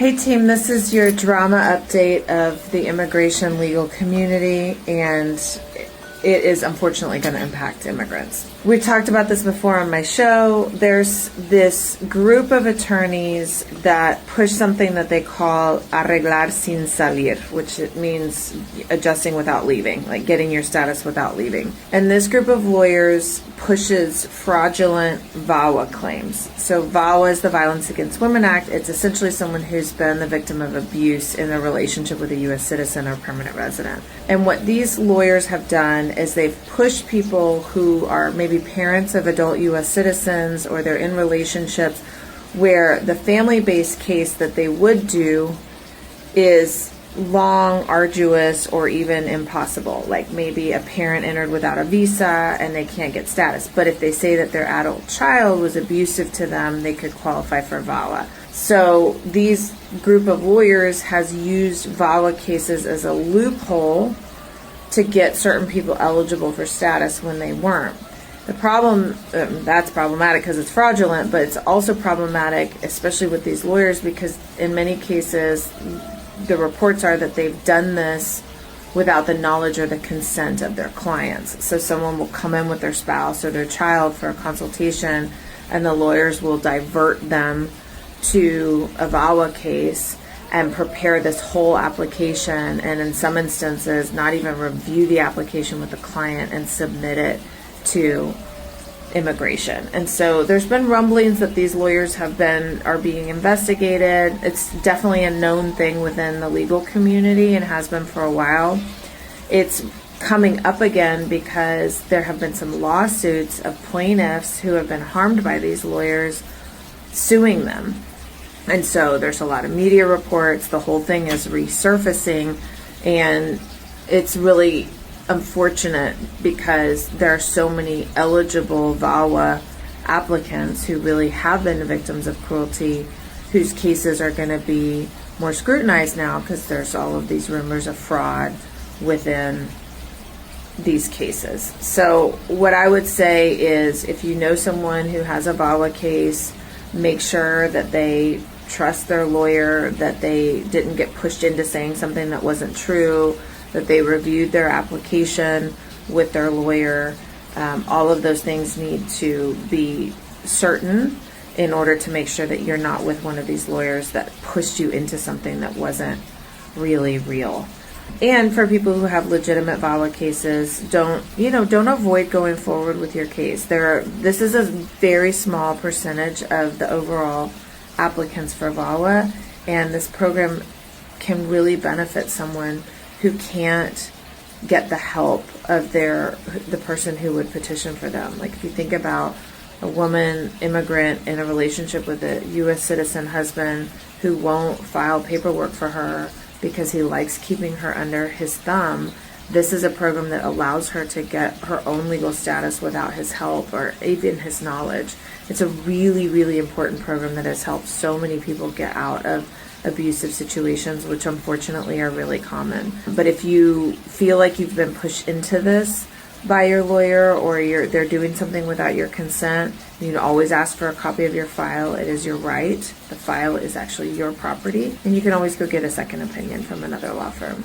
Hey team, this is your drama update of the immigration legal community, and it is unfortunately going to impact immigrants. We talked about this before on my show. There's this group of attorneys that push something that they call arreglar sin salir, which it means adjusting without leaving, like getting your status without leaving. And this group of lawyers pushes fraudulent VAWA claims. So VAWA is the Violence Against Women Act. It's essentially someone who's been the victim of abuse in a relationship with a U.S. citizen or permanent resident. And what these lawyers have done is they've pushed people who are maybe parents of adult U.S. citizens, or they're in relationships where the family-based case that they would do is long, arduous, or even impossible. Like maybe a parent entered without a visa and they can't get status. But if they say that their adult child was abusive to them, they could qualify for VAWA. So these group of lawyers has used VAWA cases as a loophole to get certain people eligible for status when they weren't. The problem, that's problematic because it's fraudulent, but it's also problematic, especially with these lawyers, because in many cases, the reports are that they've done this without the knowledge or the consent of their clients. So someone will come in with their spouse or their child for a consultation, and the lawyers will divert them to a VAWA case and prepare this whole application, and in some instances not even review the application with the client and submit it to immigration. And so there's been rumblings that these lawyers are being investigated. It's definitely a known thing within the legal community and has been for a while. It's coming up again because there have been some lawsuits of plaintiffs who have been harmed by these lawyers suing them. And so there's a lot of media reports. The whole thing is resurfacing, and it's really unfortunate because there are so many eligible VAWA applicants who really have been victims of cruelty, whose cases are going to be more scrutinized now because there's all of these rumors of fraud within these cases. So what I would say is, if you know someone who has a VAWA case, make sure that they trust their lawyer, that they didn't get pushed into saying something that wasn't true, that they reviewed their application with their lawyer. All of those things need to be certain in order to make sure that you're not with one of these lawyers that pushed you into something that wasn't really real. And for people who have legitimate VAWA cases, don't avoid going forward with your case. This is a very small percentage of the overall applicants for VAWA, and this program can really benefit someone who can't get the help of the person who would petition for them. Like if you think about a woman immigrant in a relationship with a U.S. citizen husband who won't file paperwork for her because he likes keeping her under his thumb, this is a program that allows her to get her own legal status without his help or even his knowledge. It's a really, really important program that has helped so many people get out of abusive situations, which unfortunately are really common. But if you feel like you've been pushed into this by your lawyer, or they're doing something without your consent, you can always ask for a copy of your file. It is your right. The file is actually your property, and you can always go get a second opinion from another law firm.